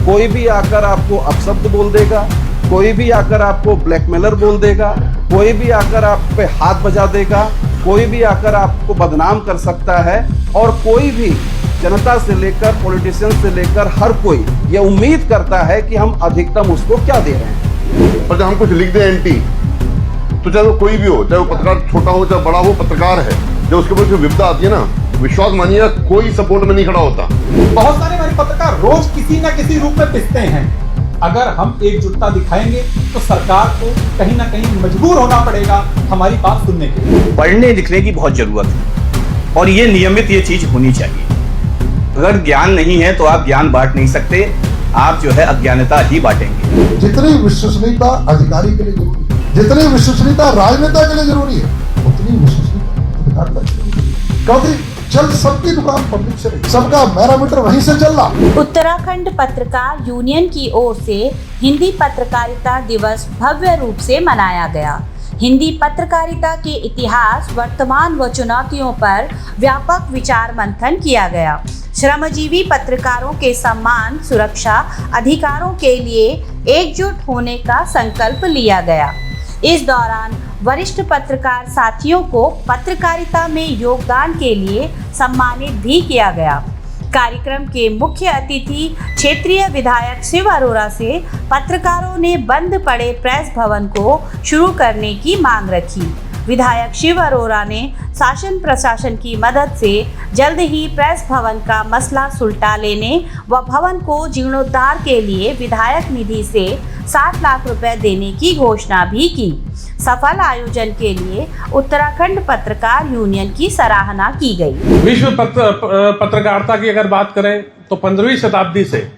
कोई भी आकर आपको अपशब्द बोल देगा, कोई भी आकर आपको ब्लैकमेलर बोल देगा, कोई भी आकर आप पे हाथ बजा देगा, कोई भी आकर आपको बदनाम कर सकता है। और कोई भी जनता से लेकर पॉलिटिशियन से लेकर हर कोई ये उम्मीद करता है कि हम अधिकतम उसको क्या दे रहे हैं। और जब हम कुछ लिख दें एंटी, तो चाहे वो कोई भी हो, चाहे वो पत्रकार छोटा हो चाहे बड़ा हो, पत्रकार है, जब उसके ऊपर जो विपदा आती है ना, विश्वास मानिए कोई सपोर्ट में नहीं खड़ा होता। बहुत सारे हमारे पत्रकार रोज किसी न किसी रूप में पिसते हैं। अगर हम एकजुटता दिखाएंगे तो सरकार को कहीं ना कहीं मजबूर होना पड़ेगा हमारी बात सुनने के लिए। पढ़ने लिखने की बहुत जरूरत है और ये नियमित ये चीज होनी चाहिए। अगर ज्ञान नहीं है तो आप ज्ञान बांट नहीं सकते, आप जो है अज्ञानता ही बांटेंगे। जितनी विश्वसनीयता अधिकारी के लिए जरूरी है, जितनी विश्वसनीयता राजनेता के लिए जरूरी है, उतनी विश्वसनीयता पत्रकारिता के लिए जरूरी है। क्योंकि चल सबकी दुकान पब्लिक से, सबका पैरामीटर वहीं से चल रहा। उत्तराखंड पत्रकार यूनियन की ओर से हिंदी पत्रकारिता दिवस भव्य रूप से मनाया गया। हिंदी पत्रकारिता के इतिहास, वर्तमान व चुनौतियों पर व्यापक विचार मंथन किया गया। श्रमजीवी पत्रकारों के सम्मान, सुरक्षा, अधिकारों के लिए एकजुट होने का संकल्प लिया गया। इस दौरान वरिष्ठ पत्रकार साथियों को पत्रकारिता में योगदान के लिए सम्मानित भी किया गया। कार्यक्रम के मुख्य अतिथि क्षेत्रीय विधायक शिव अरोड़ा से पत्रकारों ने बंद पड़े प्रेस भवन को शुरू करने की मांग रखी। विधायक शिव अरोड़ा ने शासन प्रशासन की मदद से जल्द ही प्रेस भवन का मसला सुलटा लेने व भवन को जीर्णोद्धार के लिए विधायक निधि से 60 लाख रुपए देने की घोषणा भी की। सफल आयोजन के लिए उत्तराखंड पत्रकार यूनियन की सराहना की गई। विश्व पत्रकारिता की अगर बात करें तो 15वीं शताब्दी से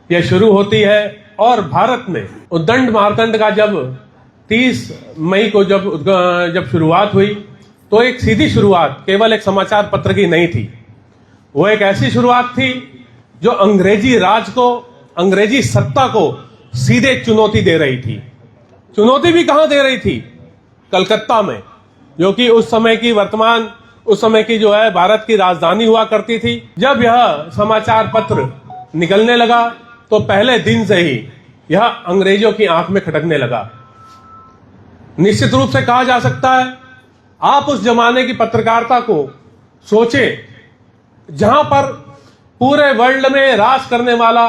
यह शुरू होती है और भारत में उद्दंड मार्तंड का जब 30 मई को जब शुरुआत हुई तो एक सीधी शुरुआत केवल एक समाचार पत्र की नहीं थी। वो एक ऐसी शुरुआत थी जो अंग्रेजी राज को, अंग्रेजी सत्ता को सीधे चुनौती दे रही थी। चुनौती भी कहां दे रही थी? कलकत्ता में, जो कि उस समय की जो है भारत की राजधानी हुआ करती थी। जब यह समाचार पत्र निकलने लगा तो पहले दिन से ही यह अंग्रेजों की आंख में खटकने लगा। निश्चित रूप से कहा जा सकता है, आप उस जमाने की पत्रकारिता को सोचें जहां पर पूरे वर्ल्ड में राज करने वाला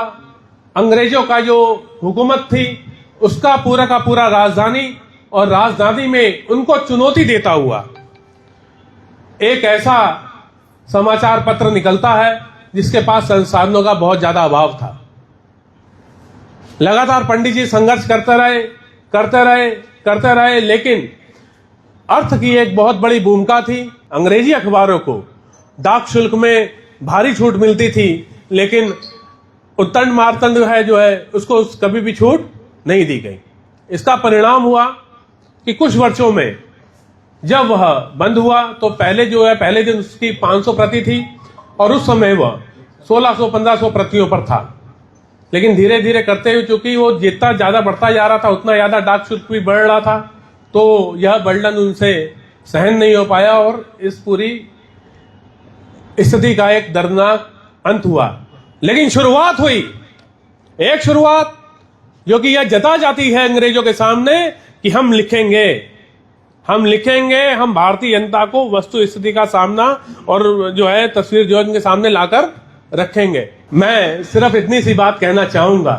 अंग्रेजों का जो हुकूमत थी, उसका पूरा का पूरा राजधानी और राजधानी में उनको चुनौती देता हुआ एक ऐसा समाचार पत्र निकलता है जिसके पास संसाधनों का बहुत ज्यादा अभाव था। लगातार पंडित जी संघर्ष करते रहे, लेकिन अर्थ की एक बहुत बड़ी भूमिका थी। अंग्रेजी अखबारों को डाक शुल्क में भारी छूट मिलती थी, लेकिन उत्तंड मार्तंड जो है उसको कभी भी छूट नहीं दी गई। इसका परिणाम हुआ कि कुछ वर्षों में जब वह बंद हुआ तो पहले दिन उसकी 500 प्रति थी और उस समय वह 1600-1500 प्रतियों पर था। लेकिन धीरे धीरे करते हुए चूंकि वो जितना ज्यादा बढ़ता जा रहा था उतना ज्यादा डाक शुल्क भी बढ़ रहा था, तो यह बर्डन उनसे सहन नहीं हो पाया और इस पूरी स्थिति का एक दर्दनाक अंत हुआ। लेकिन शुरुआत हुई, एक शुरुआत जो कि यह जता जाती है अंग्रेजों के सामने कि हम लिखेंगे, हम भारतीय जनता को वस्तु स्थिति का सामना और जो है तस्वीर जो उनके सामने लाकर रखेंगे। मैं सिर्फ इतनी सी बात कहना चाहूंगा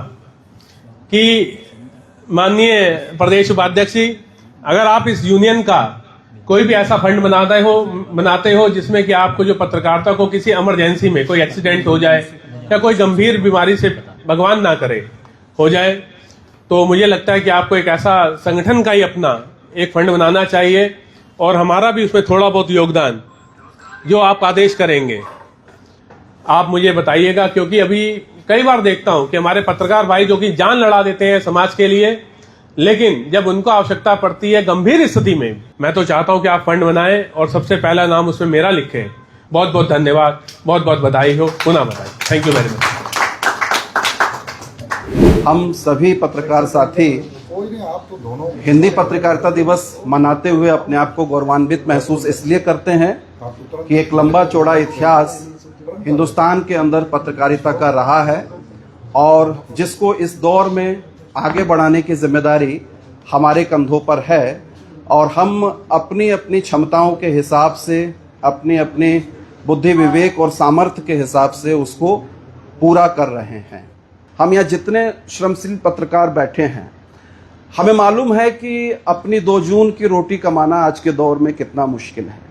कि माननीय प्रदेश उपाध्यक्ष जी, अगर आप इस यूनियन का कोई भी ऐसा फंड बनाते हो जिसमें कि आपको जो पत्रकारिता को किसी इमरजेंसी में कोई एक्सीडेंट हो जाए या कोई गंभीर बीमारी से भगवान ना करे हो जाए, तो मुझे लगता है कि आपको एक ऐसा संगठन का ही अपना एक फंड बनाना चाहिए और हमारा भी उसमें थोड़ा बहुत योगदान जो आप आदेश करेंगे आप मुझे बताइएगा। क्योंकि अभी कई बार देखता हूं कि हमारे पत्रकार भाई जो कि जान लड़ा देते हैं समाज के लिए, लेकिन जब उनको आवश्यकता पड़ती है गंभीर स्थिति में, मैं तो चाहता हूं कि आप फंड बनाएं और सबसे पहला नाम उसमें मेरा लिखें। बहुत बहुत धन्यवाद, बहुत बहुत बधाई हो, पुनः बधाई। Thank you very much. हम सभी पत्रकार साथी हिंदी पत्रकारिता दिवस मनाते हुए अपने आप को गौरवान्वित महसूस इसलिए करते हैं कि एक लंबा चौड़ा इतिहास हिंदुस्तान के अंदर पत्रकारिता का रहा है और जिसको इस दौर में आगे बढ़ाने की जिम्मेदारी हमारे कंधों पर है और हम अपनी अपनी क्षमताओं के हिसाब से, अपनी अपनी बुद्धि विवेक और सामर्थ्य के हिसाब से उसको पूरा कर रहे हैं। हम यहाँ जितने श्रमशील पत्रकार बैठे हैं, हमें मालूम है कि अपनी 2 जून की रोटी कमाना आज के दौर में कितना मुश्किल है।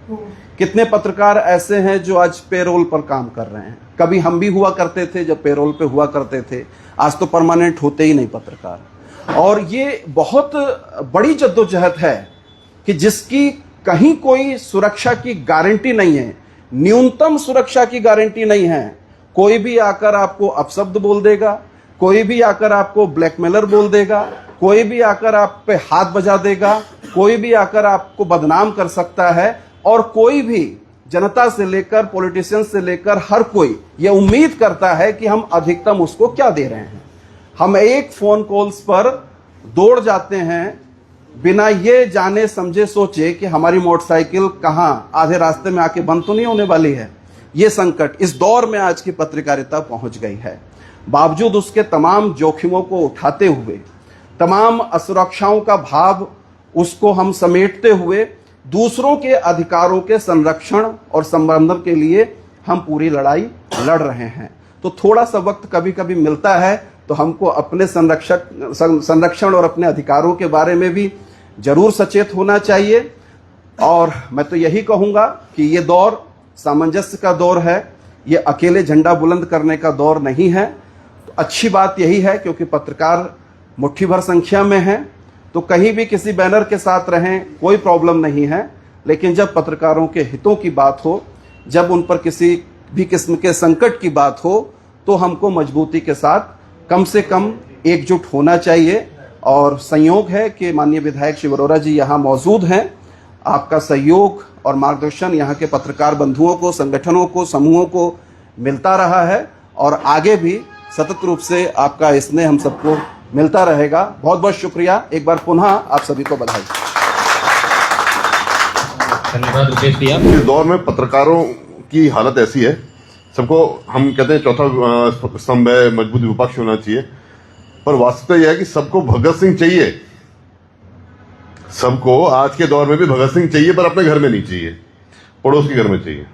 कितने पत्रकार ऐसे हैं जो आज पेरोल पर काम कर रहे हैं। कभी हम भी हुआ करते थे जब पेरोल पे हुआ करते थे, आज तो परमानेंट होते ही नहीं पत्रकार। और ये बहुत बड़ी जद्दोजहद है कि जिसकी कहीं कोई सुरक्षा की गारंटी नहीं है, न्यूनतम सुरक्षा की गारंटी नहीं है। कोई भी आकर आपको अपशब्द बोल देगा, कोई भी आकर आपको ब्लैकमेलर बोल देगा, कोई भी आकर आप पे हाथ बजा देगा, कोई भी आकर आपको बदनाम कर सकता है। और कोई भी जनता से लेकर पॉलिटिशियन से लेकर हर कोई ये उम्मीद करता है कि हम अधिकतम उसको क्या दे रहे हैं। हम एक फोन कॉल्स पर दौड़ जाते हैं बिना ये जाने समझे सोचे कि हमारी मोटरसाइकिल कहां आधे रास्ते में आके बंद तो नहीं होने वाली है। ये संकट इस दौर में आज की पत्रकारिता पहुंच गई है। बावजूद उसके तमाम जोखिमों को उठाते हुए, तमाम असुरक्षाओं का भाव उसको हम समेटते हुए दूसरों के अधिकारों के संरक्षण और संवर्धन के लिए हम पूरी लड़ाई लड़ रहे हैं। तो थोड़ा सा वक्त कभी कभी मिलता है तो हमको अपने संरक्षण और अपने अधिकारों के बारे में भी जरूर सचेत होना चाहिए। और मैं तो यही कहूंगा कि ये दौर सामंजस्य का दौर है, ये अकेले झंडा बुलंद करने का दौर नहीं है। तो अच्छी बात यही है क्योंकि पत्रकार मुट्ठी भर संख्या में हैं, तो कहीं भी किसी बैनर के साथ रहें, कोई प्रॉब्लम नहीं है। लेकिन जब पत्रकारों के हितों की बात हो, जब उन पर किसी भी किस्म के संकट की बात हो, तो हमको मजबूती के साथ कम से कम एकजुट होना चाहिए। और संयोग है कि माननीय विधायक शिव अरोरा जी यहाँ मौजूद हैं। आपका सहयोग और मार्गदर्शन यहाँ के पत्रकार बंधुओं को, संगठनों को, समूहों को मिलता रहा है और आगे भी सतत रूप से आपका स्नेह हम सबको मिलता रहेगा। बहुत बहुत शुक्रिया। एक बार पुनः आप सभी को बधाई। धन्यवाद रुपेश भैया। इस दौर में पत्रकारों की हालत ऐसी है, सबको हम कहते हैं चौथा स्तंभ है, मजबूत विपक्ष होना चाहिए, पर वास्तविकता यह है कि सबको भगत सिंह चाहिए। सबको आज के दौर में भी भगत सिंह चाहिए, पर अपने घर में नहीं चाहिए, पड़ोस के घर में चाहिए।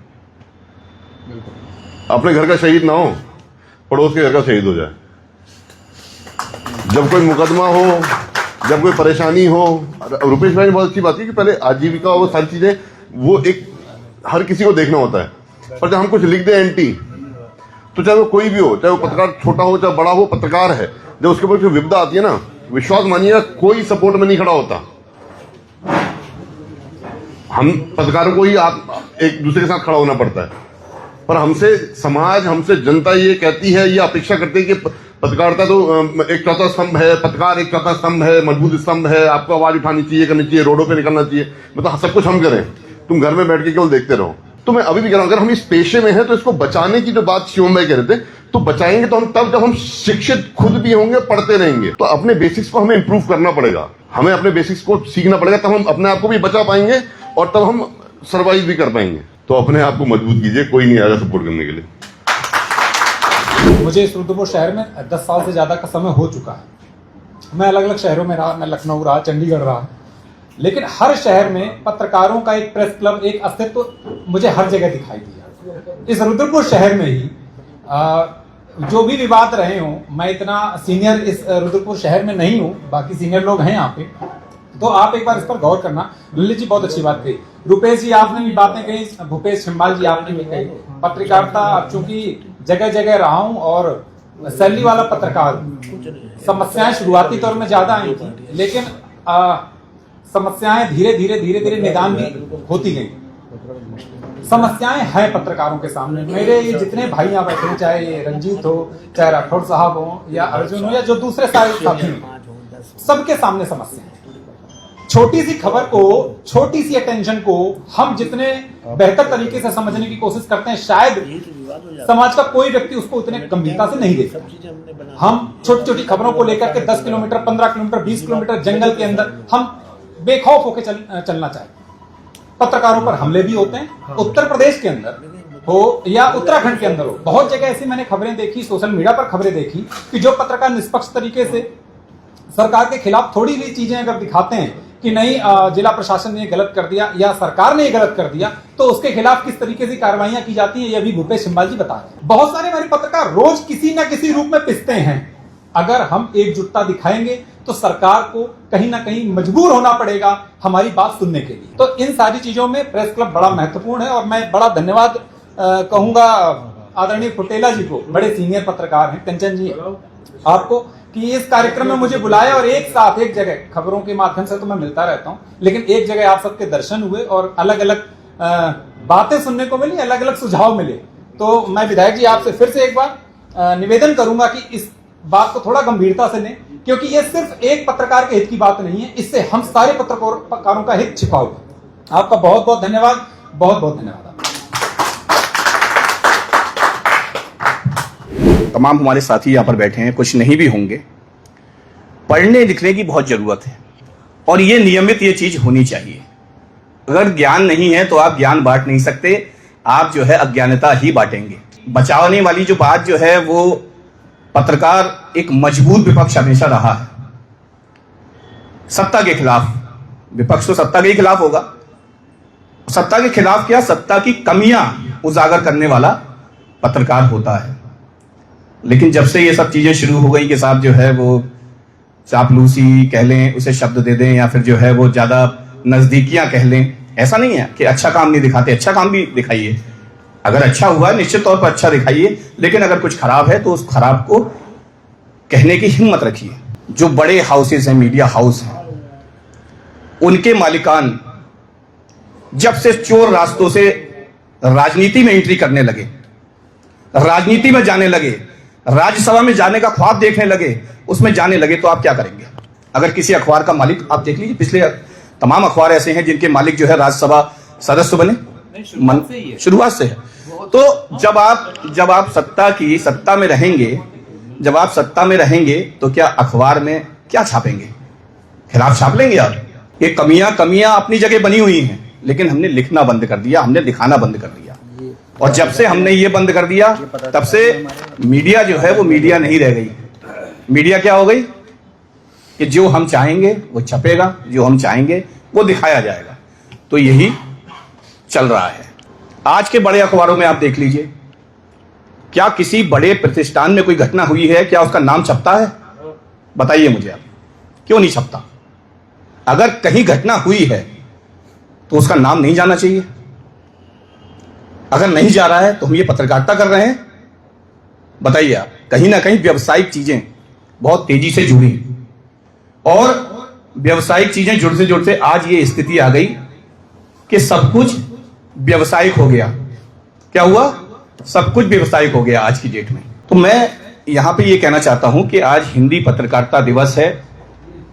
अपने घर का शहीद ना हो, पड़ोस के घर का शहीद हो जाए। जब कोई मुकदमा हो, जब कोई परेशानी हो, रुपेश भाई ने बहुत अच्छी बात की कि पहले आजीविका और वो सारी चीजें वो एक हर किसी को देखना होता है, पर जब हम कुछ लिख दें एंटी, तो चाहे वो कोई भी हो, चाहे वो पत्रकार छोटा हो चाहे बड़ा हो, पत्रकार है, जब उसके ऊपर विपदा आती है ना, विश्वास मानिएगा कोई सपोर्ट में नहीं खड़ा होता। हम पत्रकारों को ही एक दूसरे के साथ खड़ा होना पड़ता है, पर हमसे समाज, हमसे जनता ये कहती है, ये अपेक्षा करती है कि पत्रकारिता तो एक चौथा स्तंभ है, पत्रकार एक चौथा स्तंभ है, मजबूत स्तंभ है, आपको आवाज उठानी चाहिए, करनी चाहिए, रोडों पे निकलना चाहिए, मतलब सब कुछ हम करें, तुम घर में बैठ के केवल देखते रहो। तो मैं अभी भी कह रहा हूं, अगर हम इस पेशे में हैं तो इसको बचाने की जो बात शिवम भाई कह रहे थे, तो बचाएंगे तो हम तब जब हम शिक्षित खुद भी होंगे, पढ़ते रहेंगे। तो अपने बेसिक्स को हमें इंप्रूव करना पड़ेगा, हमें अपने बेसिक्स को सीखना पड़ेगा, तब हम अपने आप को भी बचा पाएंगे और तब हम सर्वाइव भी कर पाएंगे। तो अपने आप को मजबूत कीजिए, कोई नहीं आएगा सपोर्ट करने के लिए। मुझे इस रुद्रपुर शहर में 10 साल से ज़्यादा का समय हो चुका है। मैं अलग अलग शहरों में रहा, मैं लखनऊ रहा, चंडीगढ़ रहा, लेकिन हर शहर में पत्रकारों का एक प्रेस क्लब, एक अस्तित्व मुझे हर जगह दिखाई दिया। इस रुद्रपुर शहर में ही जो भी विवाद रहे हों, मैं इतना सीनियर इस रुद्रपुर शहर में नहीं हूँ, बाकी सीनियर लोग हैं यहाँ पे, तो आप एक बार इस पर गौर करना। ललित जी बहुत अच्छी बात कही, रुपेश जी आपने भी बातें कही, भूपेश छिम्बाल जी आपने भी कही। पत्रकारिता चूंकि जगह जगह रहा हूं और सैलरी वाला पत्रकार, समस्याएं शुरुआती तौर में ज्यादा आई थी, लेकिन समस्याएं धीरे धीरे निदान भी होती गई। समस्याएं हैं पत्रकारों के सामने। मेरे ये जितने भाई यहाँ बैठे हैं, चाहे ये रंजीत हो, चाहे राठौड़ साहब हो, या अर्जुन हो, या जो दूसरे सारे साथी हैं, सबके सामने समस्या है। छोटी सी खबर को, छोटी सी अटेंशन को हम जितने बेहतर तरीके से समझने की कोशिश करते हैं, शायद समाज का कोई व्यक्ति उसको उतने गंभीरता से नहीं देखता। हम छोटी छोटी खबरों को लेकर के 10 किलोमीटर, 15 किलोमीटर, 20 किलोमीटर जंगल के अंदर हम बेखौफ होकर चलना चाहते हैं। पत्रकारों पर हमले भी होते हैं। उत्तर प्रदेश के अंदर हो या उत्तराखंड के अंदर हो, बहुत जगह ऐसी मैंने खबरें देखी, सोशल मीडिया पर खबरें देखी कि जो पत्रकार निष्पक्ष तरीके से सरकार के खिलाफ थोड़ी भी चीजें अगर दिखाते हैं कि नहीं जिला प्रशासन ने गलत कर दिया या सरकार ने गलत कर दिया, तो उसके खिलाफ किस तरीके से कार्रवाइयां की जाती है, ये भी भूपेश सिंबाल जी बता रहे हैं। बहुत सारे हमारे पत्रकार रोज किसी न किसी रूप में पिसते हैं। अगर हम एकजुटता दिखाएंगे तो सरकार को कहीं ना कहीं मजबूर होना पड़ेगा हमारी बात सुनने के लिए। तो इन सारी चीजों में प्रेस क्लब बड़ा महत्वपूर्ण है और मैं बड़ा धन्यवाद कहूंगा आदरणीय फुटेला जी को, बड़े सीनियर पत्रकार हैं, कंचन जी आपको, कि इस कार्यक्रम में मुझे बुलाया और एक साथ एक जगह, खबरों के माध्यम से तो मैं मिलता रहता हूं, लेकिन एक जगह आप सबके दर्शन हुए और अलग अलग बातें सुनने को मिली, अलग अलग सुझाव मिले। तो मैं विधायक जी आपसे फिर से एक बार निवेदन करूंगा कि इस बात को थोड़ा गंभीरता से लें, क्योंकि ये सिर्फ एक पत्रकार के हित की बात नहीं है, इससे हम सारे पत्रकारों का हित छिपा हुआ है। आपका बहुत बहुत धन्यवाद, बहुत बहुत धन्यवाद। तमाम हमारे साथी यहाँ पर बैठे हैं, कुछ नहीं भी होंगे। पढ़ने लिखने की बहुत जरूरत है और ये नियमित ये चीज होनी चाहिए। अगर ज्ञान नहीं है तो आप ज्ञान बांट नहीं सकते, आप जो है अज्ञानता ही बांटेंगे। बचाने वाली जो बात जो है वो पत्रकार एक मजबूत विपक्ष हमेशा रहा है सत्ता के खिलाफ। विपक्ष तो सत्ता के ही खिलाफ होगा, सत्ता के खिलाफ क्या, सत्ता की कमियां उजागर करने वाला पत्रकार होता है। लेकिन जब से ये सब चीजें शुरू हो गई कि साहब जो है वो चापलूसी कह लें, उसे शब्द दे दें, या फिर जो है वो ज्यादा नजदीकियां कह लें, ऐसा नहीं है कि अच्छा काम नहीं दिखाते, अच्छा काम भी दिखाइए। अगर अच्छा हुआ निश्चित तौर पर अच्छा दिखाइए, लेकिन अगर कुछ खराब है तो उस खराब को कहने की हिम्मत रखिए। जो बड़े हाउसेस हैं, मीडिया हाउस हैं, उनके मालिकान जब से चोर रास्तों से राजनीति में एंट्री करने लगे, राजनीति में जाने लगे, राज्यसभा में जाने का ख्वाब देखने लगे, उसमें जाने लगे, तो आप क्या करेंगे? अगर किसी अखबार का मालिक, आप देख लीजिए पिछले तमाम अखबार ऐसे हैं जिनके मालिक जो है राज्यसभा सदस्य बने, शुरुआत से है। तो जब आप सत्ता में रहेंगे, जब आप सत्ता में रहेंगे तो क्या अखबार में क्या छापेंगे? खिलाफ छाप लेंगे आप। ये कमियां अपनी जगह बनी हुई हैं, लेकिन हमने लिखना बंद कर दिया, हमने दिखाना बंद कर दिया। और जब से हमने ये बंद कर दिया तब से मीडिया जो है वो मीडिया नहीं रह गई। मीडिया क्या हो गई कि जो हम चाहेंगे वो छपेगा, जो हम चाहेंगे वो दिखाया जाएगा। तो यही चल रहा है। आज के बड़े अखबारों में आप देख लीजिए, क्या किसी बड़े प्रतिष्ठान में कोई घटना हुई है, क्या उसका नाम छपता है? बताइए मुझे आप, क्यों नहीं छपता? अगर कहीं घटना हुई है तो उसका नाम नहीं जाना चाहिए। अगर नहीं जा रहा है तो हम ये पत्रकारिता कर रहे हैं। बताइए आप, कहीं ना कहीं व्यवसायिक चीजें बहुत तेजी से जुड़ी और व्यवसायिक चीजें जुड़ते जुड़ते आज ये स्थिति आ गई कि सब कुछ व्यवसायिक हो गया। क्या हुआ? सब कुछ व्यवसायिक हो गया आज की डेट में। तो मैं यहां पे ये कहना चाहता हूं कि आज हिंदी पत्रकारिता दिवस है,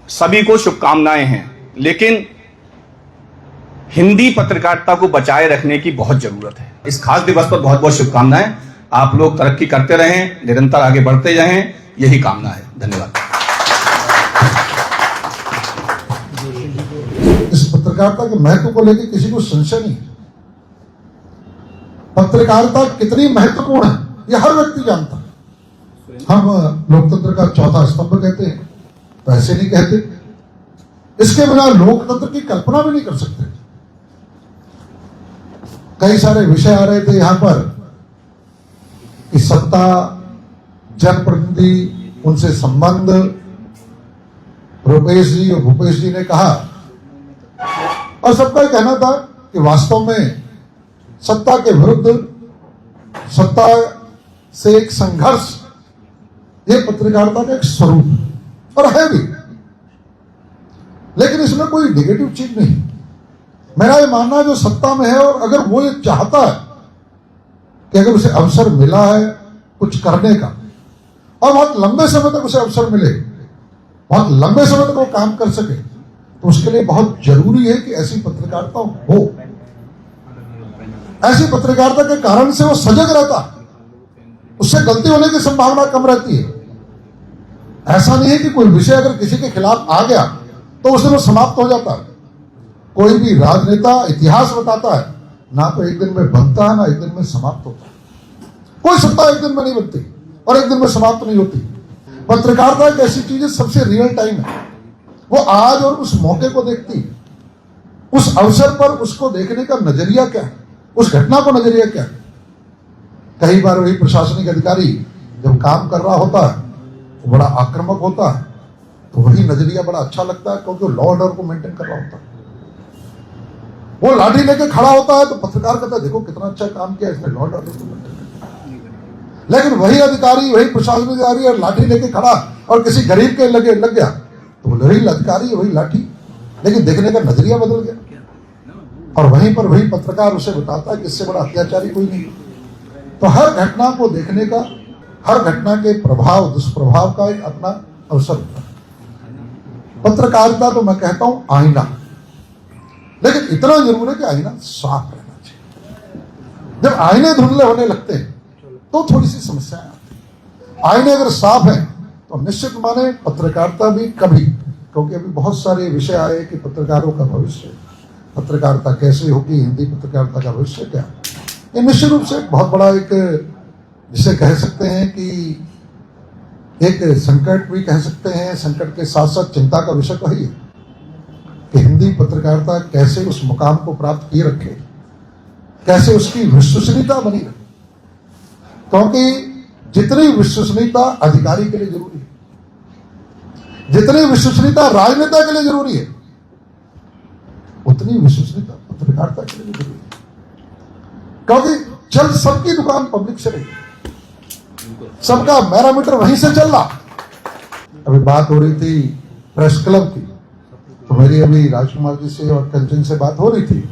सभी को शुभकामनाएं हैं, लेकिन हिंदी पत्रकारिता को बचाए रखने की बहुत जरूरत है। इस खास दिवस पर बहुत बहुत शुभकामनाएं। आप लोग तरक्की करते रहें, निरंतर आगे बढ़ते रहें, यही कामना है। धन्यवाद। इस पत्रकारिता के महत्व को लेकर किसी को संशय नहीं। पत्रकारिता कितनी महत्वपूर्ण है यह हर व्यक्ति जानता है। हम लोकतंत्र का चौथा स्तंभ कहते हैं, तो ऐसे नहीं कहते। इसके बिना लोकतंत्र की कल्पना भी नहीं कर सकते। कई सारे विषय आ रहे थे यहां पर कि सत्ता, जनप्रतिनिधि, उनसे संबंध। रुपेश जी और भूपेश जी ने कहा, और सबका कहना था कि वास्तव में सत्ता के विरुद्ध, सत्ता से एक संघर्ष, यह पत्रकारिता का एक स्वरूप और है भी। लेकिन इसमें कोई नेगेटिव चीज नहीं। मेरा ये मानना है जो सत्ता में है और अगर वो ये चाहता है कि अगर उसे अवसर मिला है कुछ करने का और बहुत लंबे समय तक उसे अवसर मिले, बहुत लंबे समय तक वो काम कर सके, तो उसके लिए बहुत जरूरी है कि ऐसी पत्रकारिता हो। ऐसी पत्रकारिता के कारण से वो सजग रहता है, उससे गलती होने की संभावना कम रहती है। ऐसा नहीं है कि कोई विषय अगर किसी के खिलाफ आ गया तो उससे वो समाप्त हो जाता है। कोई भी राजनेता इतिहास बताता है ना तो एक दिन में बनता है ना एक दिन में समाप्त होता है। कोई सत्ता एक दिन में नहीं बनती और एक दिन में समाप्त नहीं होती। पत्रकारिता एक ऐसी चीज है सबसे रियल टाइम है, वो आज और उस मौके को देखती है, उस अवसर पर उसको देखने का नजरिया क्या है, उस घटना को नजरिया क्या है। कई बार वही प्रशासनिक अधिकारी जब काम कर रहा होता है तो बड़ा आक्रामक होता है, तो वही नजरिया बड़ा अच्छा लगता है क्योंकि लॉ ऑर्डर को मेंटेन कर रहा होता है। वो लाठी लेके खड़ा होता है तो पत्रकार कहता है देखो कितना अच्छा काम किया इसने, लॉ ऑर्डर को मेंटेन किया। लेकिन वही अधिकारी वही प्रशासनिक अधिकारी और लाठी लेके खड़ा और किसी गरीब के लग गया तो वही अधिकारी वही लाठी, लेकिन देखने का नजरिया बदल गया। और वहीं पर वही पत्रकार उसे बताता है कि इससे बड़ा अत्याचारी कोई नहीं। तो हर घटना को देखने का, हर घटना के प्रभाव दुष्प्रभाव का एक अपना अवसर होता है। पत्रकारिता तो मैं कहता हूं आईना, लेकिन इतना जरूर है कि आईना साफ रहना चाहिए। जब आईने धुंधले होने लगते हैं तो थोड़ी सी समस्याएं आती हैं। आईने अगर साफ हैं तो निश्चित माने पत्रकारिता भी कभी, क्योंकि अभी बहुत सारे विषय आए कि पत्रकारों का भविष्य, पत्रकारिता कैसे होगी, हिंदी पत्रकारिता का भविष्य क्या, ये निश्चित रूप से बहुत बड़ा एक, जिसे कह सकते हैं कि एक संकट भी कह सकते हैं। संकट के साथ साथ चिंता का विषय तो है कि हिंदी पत्रकारिता कैसे उस मुकाम को प्राप्त किए रखे, कैसे उसकी विश्वसनीयता बनी रहे। क्योंकि जितनी विश्वसनीयता अधिकारी के लिए जरूरी है, जितनी विश्वसनीयता राजनेता के लिए जरूरी है, उतनी विश्वसनीयता पत्रकारिता के लिए जरूरी है। क्योंकि चल सबकी दुकान पब्लिक से रही, सबका मैरामीटर वहीं से चल रहा। अभी बात हो रही थी प्रेस क्लब की, तो मेरी अभी राजकुमार जी से और कंचन से बात हो रही थी।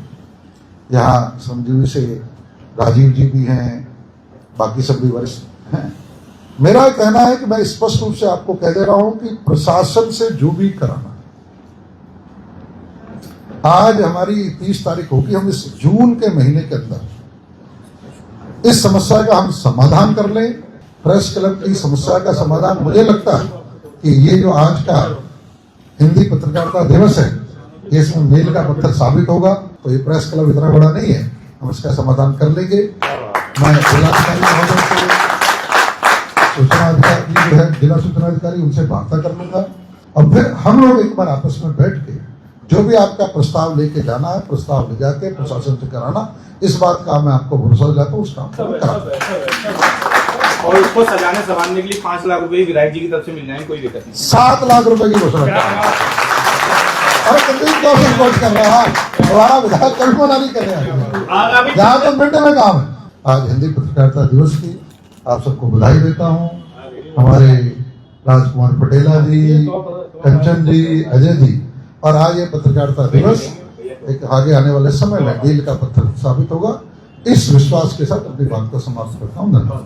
यहाँ संजीवी से राजीव जी भी हैं, बाकी सब भी वरिष्ठ हैं। मेरा कहना है कि मैं स्पष्ट रूप से आपको कह दे रहा हूं कि प्रशासन से जो भी कराना, आज हमारी 30 तारीख होगी, हम इस जून के महीने के अंदर इस समस्या का हम समाधान कर लें। प्रेस क्लब की समस्या का समाधान, मुझे लगता है कि ये जो आज का हिंदी पत्रकारिता दिवस है, ये इसमें मील का पत्थर साबित होगा। तो ये प्रेस क्लब इतना बड़ा नहीं है, हम इसका समाधान कर लेंगे। मैं जिलाधिकारी महोदय से, सूचना अधिकारी जो है जिला सूचना अधिकारी, उनसे वार्ता कर लूंगा और फिर हम लोग एक बार आपस में बैठ के जो भी आपका प्रस्ताव लेके जाना है, प्रस्ताव ले जाके प्रशासन से कराना, इस बात का मैं आपको भरोसा दिलाता हूँ, उस काम को करा। और उसको सजाने संवारने के लिए 5 लाख रुपए विधायक जी की तरफ से मिल जाएंगे, कोई दिक्कत नहीं। 7 लाख रुपए की घोषणा अरे कितनी कोशिश कर रहा है हमारा विधायक, कल्पना नहीं कर रहे हैं, जहाँ तो मिनट में काम है। आज हिंदी पत्रकारिता दिवस की आप सबको बधाई देता हूँ। हमारे राजकुमार पटेला जी, कंचन जी, अजय जी, और आज ये पत्रकारिता दिवस एक आगे आने वाले समय में मील का पत्थर साबित होगा। इस विश्वास के साथ अपनी बात को समाप्त करता हूँ। धन्यवाद।